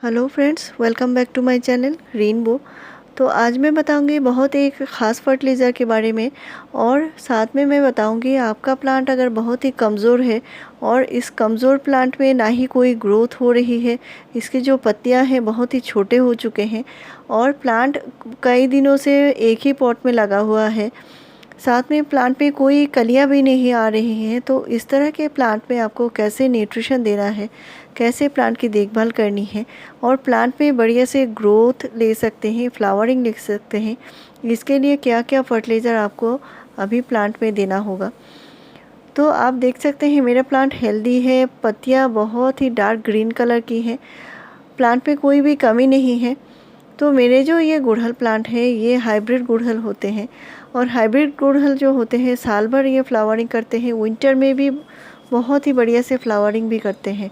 Hello friends, welcome back to my channel rainbow. तो आज मैं बताऊंगी बहुत एक ख़ास फर्टिलाइज़र के बारे में, और साथ में मैं बताऊंगी आपका प्लांट अगर बहुत ही कमज़ोर है और इस कमज़ोर प्लांट में ना ही कोई ग्रोथ हो रही है, इसकी जो पत्तियां हैं बहुत ही छोटे हो चुके हैं और प्लांट कई दिनों से एक ही पॉट में लगा हुआ है, साथ में प्लांट में कोई कलियां भी नहीं आ रही हैं। तो इस तरह के प्लांट में आपको कैसे न्यूट्रिशन देना है, कैसे प्लांट की देखभाल करनी है और प्लांट में बढ़िया से ग्रोथ ले सकते हैं, फ्लावरिंग ले सकते हैं, इसके लिए क्या क्या फर्टिलाइज़र आपको अभी प्लांट में देना होगा। तो आप देख सकते हैं मेरा प्लांट हेल्दी है, पत्तियां बहुत ही डार्क ग्रीन कलर की हैं, प्लांट में कोई भी कमी नहीं है। तो मेरे जो ये गुड़हल प्लांट है ये हाइब्रिड गुड़हल होते हैं, और हाइब्रिड गुड़हल जो होते हैं साल भर ये फ्लावरिंग करते हैं, विंटर में भी बहुत ही बढ़िया से फ्लावरिंग भी करते हैं।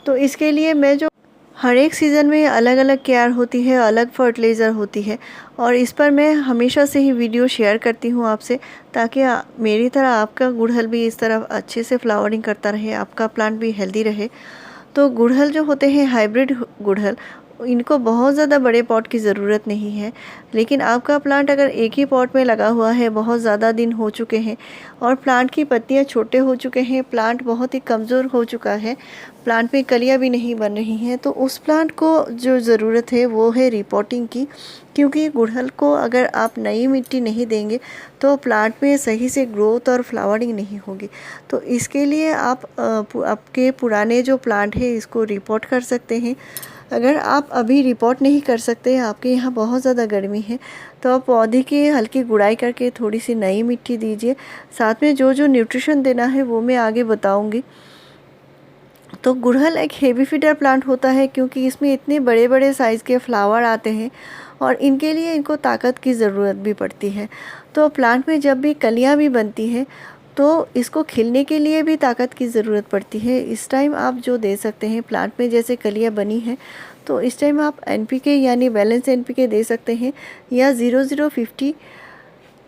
तो इसके लिए मैं जो हर एक सीज़न में अलग अलग केयर होती है, अलग फर्टिलाइज़र होती है, और इस पर मैं हमेशा से ही वीडियो शेयर करती हूँ आपसे, ताकि मेरी तरह आपका गुड़हल भी इस तरह अच्छे से फ्लावरिंग करता रहे, आपका प्लांट भी हेल्दी रहे। तो गुड़हल जो होते हैं हाइब्रिड गुड़हल, इनको बहुत ज़्यादा बड़े पॉट की ज़रूरत नहीं है, लेकिन आपका प्लांट अगर एक ही पॉट में लगा हुआ है, बहुत ज़्यादा दिन हो चुके हैं और प्लांट की पत्तियां छोटे हो चुके हैं, प्लांट बहुत ही कमज़ोर हो चुका है, प्लांट में कलियां भी नहीं बन रही हैं, तो उस प्लांट को जो ज़रूरत है वो है रिपोर्टिंग की। क्योंकि गुड़हल को अगर आप नई मिट्टी नहीं देंगे तो प्लांट में सही से ग्रोथ और फ्लावरिंग नहीं होगी। तो इसके लिए आप आपके पुराने जो प्लांट है इसको रिपोर्ट कर सकते हैं। अगर आप अभी रिपोर्ट नहीं कर सकते, आपके यहाँ बहुत ज़्यादा गर्मी है, तो आप पौधे की हल्की गुड़ाई करके थोड़ी सी नई मिट्टी दीजिए। साथ में जो जो न्यूट्रिशन देना है वो मैं आगे बताऊँगी। तो गुड़हल एक हेवी फीडर प्लांट होता है, क्योंकि इसमें इतने बड़े बड़े साइज़ के फ्लावर आते हैं और इनके लिए इनको ताकत की ज़रूरत भी पड़ती है। तो प्लांट में जब भी कलियां भी बनती हैं तो इसको खिलने के लिए भी ताकत की ज़रूरत पड़ती है। इस टाइम आप जो दे सकते हैं, प्लांट में जैसे कलियां बनी हैं तो इस टाइम आप एनपीके यानी बैलेंस एनपीके दे सकते हैं, या 0050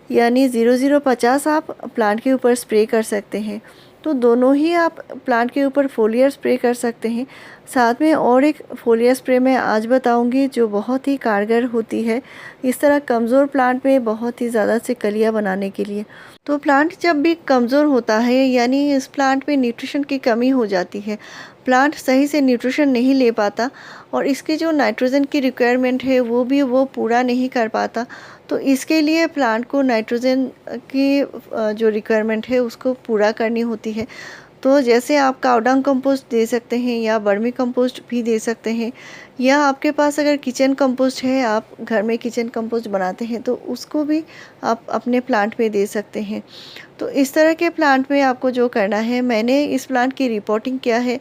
यानी 0050 आप प्लांट के ऊपर स्प्रे कर सकते हैं। तो दोनों ही आप प्लांट के ऊपर फोलियर स्प्रे कर सकते हैं। साथ में और एक फोलियर स्प्रे मैं आज बताऊंगी जो बहुत ही कारगर होती है इस तरह कमज़ोर प्लांट में बहुत ही ज़्यादा से कलियां बनाने के लिए। तो प्लांट जब भी कमज़ोर होता है यानी इस प्लांट में न्यूट्रिशन की कमी हो जाती है, प्लांट सही से न्यूट्रिशन नहीं ले पाता और इसकी जो नाइट्रोजन की रिक्वायरमेंट है वो पूरा नहीं कर पाता। तो इसके लिए प्लांट को नाइट्रोजन की जो रिक्वायरमेंट है उसको पूरा करनी होती है। तो जैसे आप कावडंग कंपोस्ट दे सकते हैं या वर्मी कंपोस्ट भी दे सकते हैं, या आपके पास अगर किचन कंपोस्ट है, आप घर में किचन कंपोस्ट बनाते हैं तो उसको भी आप अपने प्लांट में दे सकते हैं। तो इस तरह के प्लांट में आपको जो करना है, मैंने इस प्लांट की रिपोर्टिंग किया है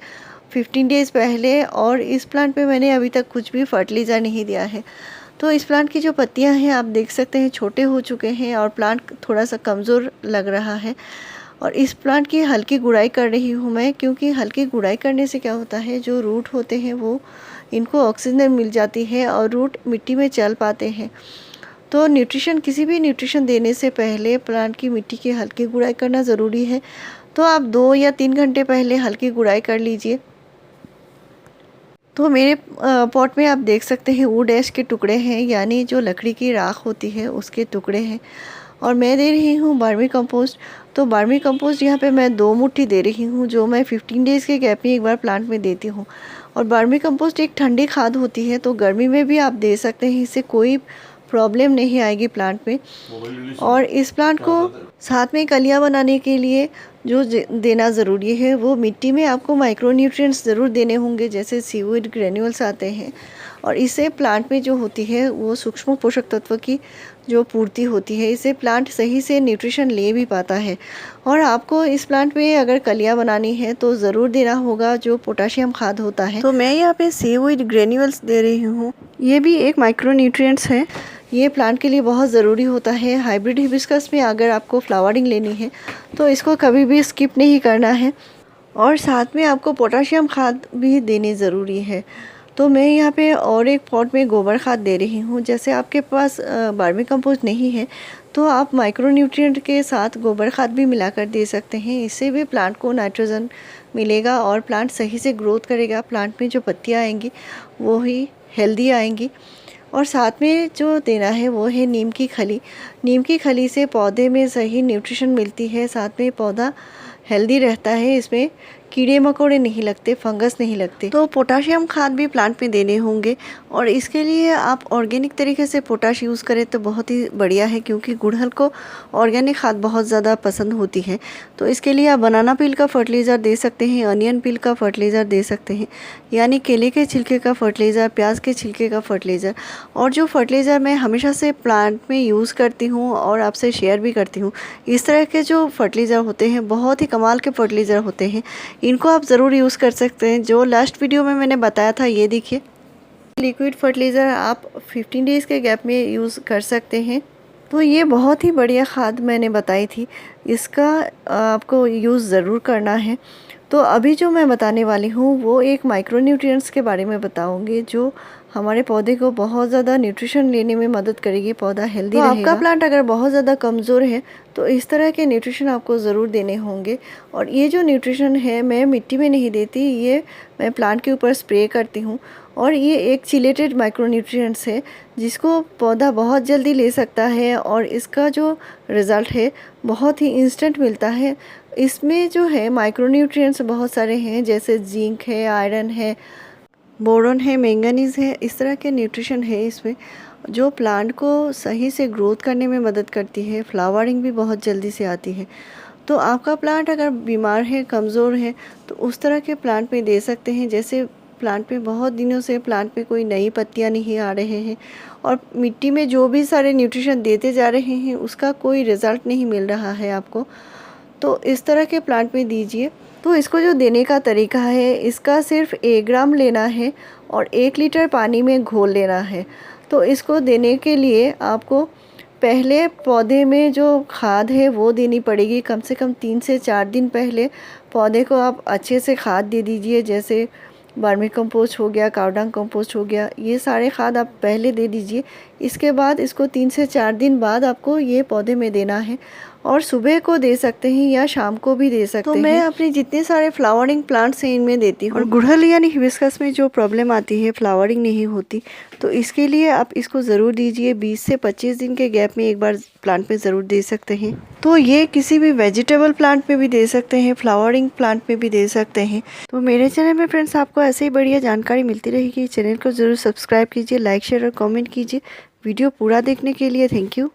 15 डेज़ पहले, और इस प्लांट में मैंने अभी तक कुछ भी फर्टिलाइज़र नहीं दिया है। तो इस प्लांट की जो पत्तियां हैं आप देख सकते हैं छोटे हो चुके हैं और प्लांट थोड़ा सा कमज़ोर लग रहा है, और इस प्लांट की हल्की गुड़ाई कर रही हूँ मैं, क्योंकि हल्की गुड़ाई करने से क्या होता है, जो रूट होते हैं वो इनको ऑक्सीजन मिल जाती है और रूट मिट्टी में चल पाते हैं। तो किसी भी न्यूट्रिशन देने से पहले प्लांट की मिट्टी की हल्की गुड़ाई करना ज़रूरी है। तो आप 2 या 3 घंटे पहले हल्की गुड़ाई कर लीजिए। तो मेरे पॉट में आप देख सकते हैं वुड ऐश के टुकड़े हैं, यानी जो लकड़ी की राख होती है उसके टुकड़े हैं, और मैं दे रही हूँ बार्मी कंपोस्ट। तो बार्मी कंपोस्ट यहाँ पे मैं 2 मुट्ठी दे रही हूँ, जो मैं 15 डेज़ के गैप में एक बार प्लांट में देती हूँ। और बार्मी कंपोस्ट एक ठंडी खाद होती है, तो गर्मी में भी आप दे सकते हैं, इससे कोई प्रॉब्लम नहीं आएगी प्लांट में। और इस प्लांट को साथ में कलियां बनाने के लिए जो देना ज़रूरी है, वो मिट्टी में आपको माइक्रो न्यूट्रिएंट्स ज़रूर देने होंगे, जैसे सीवीड ग्रेन्यूल्स आते हैं, और इससे प्लांट में जो होती है वो सूक्ष्म पोषक तत्व की जो पूर्ति होती है, इससे प्लांट सही से न्यूट्रिशन ले भी पाता है। और आपको इस प्लांट में अगर कलियां बनानी है तो ज़रूर देना होगा जो पोटाशियम खाद होता है। तो मैं यहाँ पे सीवीड ग्रेन्यूल्स दे रही हूँ, ये भी एक माइक्रो न्यूट्रिएंट्स है, ये प्लांट के लिए बहुत ज़रूरी होता है। हाइब्रिड हिबिस्कस में अगर आपको फ्लावरिंग लेनी है तो इसको कभी भी स्किप नहीं करना है, और साथ में आपको पोटाशियम खाद भी देनी ज़रूरी है। तो मैं यहाँ पे और एक पॉट में गोबर खाद दे रही हूँ। जैसे आपके पास वर्मी कंपोस्ट नहीं है तो आप माइक्रो न्यूट्रिएंट के साथ गोबर खाद भी मिलाकर दे सकते हैं, इससे भी प्लांट को नाइट्रोजन मिलेगा और प्लांट सही से ग्रोथ करेगा। प्लांट में जो पत्तियाँ आएंगी वो ही हेल्दी आएंगी। और साथ में जो देना है वो है नीम की खली। नीम की खली से पौधे में सही न्यूट्रिशन मिलती है, साथ में पौधा हेल्दी रहता है, इसमें कीड़े मकोड़े नहीं लगते, फंगस नहीं लगते। तो पोटाशियम खाद भी प्लांट में देने होंगे और इसके लिए आप ऑर्गेनिक तरीके से पोटाश यूज़ करें तो बहुत ही बढ़िया है, क्योंकि गुड़हल को ऑर्गेनिक खाद बहुत ज़्यादा पसंद होती है। तो इसके लिए आप बनाना पील का फर्टिलाइज़र दे सकते हैं, अनियन पील का फर्टिलाइज़र दे सकते हैं, यानी केले के छिलके का फर्टिलाइज़र, प्याज के छिलके का फर्टिलाइज़र। और जो फर्टिलाइज़र मैं हमेशा से प्लांट में यूज़ करती हूँ और आपसे शेयर भी करती हूँ, इस तरह के जो फर्टिलाइज़र होते हैं बहुत ही कमाल के फर्टिलाइज़र होते हैं, इनको आप ज़रूर यूज़ कर सकते हैं। जो लास्ट वीडियो में मैंने बताया था, ये देखिए लिक्विड फर्टिलाइज़र आप 15 डेज़ के गैप में यूज़ कर सकते हैं। तो ये बहुत ही बढ़िया खाद मैंने बताई थी, इसका आपको यूज़ ज़रूर करना है। तो अभी जो मैं बताने वाली हूँ वो एक माइक्रो न्यूट्रिएंट्स के बारे में बताऊँगी, जो हमारे पौधे को बहुत ज़्यादा न्यूट्रिशन लेने में मदद करेगी, पौधा हेल्दी रहेगा। आपका प्लांट अगर बहुत ज़्यादा कमज़ोर है तो इस तरह के न्यूट्रिशन आपको ज़रूर देने होंगे। और ये जो न्यूट्रिशन है मैं मिट्टी में नहीं देती, ये मैं प्लांट के ऊपर स्प्रे करती हूँ। और ये एक चिलेटेड माइक्रो न्यूट्रिएंट्स है जिसको पौधा बहुत जल्दी ले सकता है और इसका जो रिज़ल्ट है बहुत ही इंस्टेंट मिलता है। इसमें जो है माइक्रो न्यूट्रिएंट्स बहुत सारे हैं, जैसे जिंक है, आयरन है, बोरॉन है, मैंगनीज़ है, इस तरह के न्यूट्रिशन है इसमें, जो प्लांट को सही से ग्रोथ करने में मदद करती है। फ्लावरिंग भी बहुत जल्दी से आती है। तो आपका प्लांट अगर बीमार है, कमज़ोर है, तो उस तरह के प्लांट में दे सकते हैं। जैसे प्लांट में बहुत दिनों से प्लांट में कोई नई पत्तियां नहीं आ रहे हैं और मिट्टी में जो भी सारे न्यूट्रिशन देते जा रहे हैं उसका कोई रिज़ल्ट नहीं मिल रहा है आपको, तो इस तरह के प्लांट में दीजिए। तो इसको जो देने का तरीका है, इसका सिर्फ 1 ग्राम लेना है और 1 लीटर पानी में घोल लेना है। तो इसको देने के लिए आपको पहले पौधे में जो खाद है वो देनी पड़ेगी। कम से कम 3 से 4 दिन पहले पौधे को आप अच्छे से खाद दे दीजिए, जैसे वर्मी कंपोस्ट हो गया, कावडंग कंपोस्ट हो गया, ये सारे खाद आप पहले दे दीजिए। इसके बाद इसको 3 से 4 दिन बाद आपको ये पौधे में देना है और सुबह को दे सकते हैं या शाम को भी दे सकते हैं। तो मैं अपने जितने सारे फ्लावरिंग प्लांट्स हैं इनमें देती हूँ। और गुड़हल यानी हिबिस्कस में जो प्रॉब्लम आती है, फ्लावरिंग नहीं होती, तो इसके लिए आप इसको ज़रूर दीजिए। 20 से 25 दिन के गैप में एक बार प्लांट में ज़रूर दे सकते हैं। तो ये किसी भी वेजिटेबल प्लांट में भी दे सकते हैं, फ्लावरिंग प्लांट में भी दे सकते हैं। तो मेरे चैनल में फ्रेंड्स आपको ऐसे ही बढ़िया जानकारी मिलती रहेगी। चैनल को ज़रूर सब्सक्राइब कीजिए, लाइक शेयर और कॉमेंट कीजिए। वीडियो पूरा देखने के लिए थैंक यू।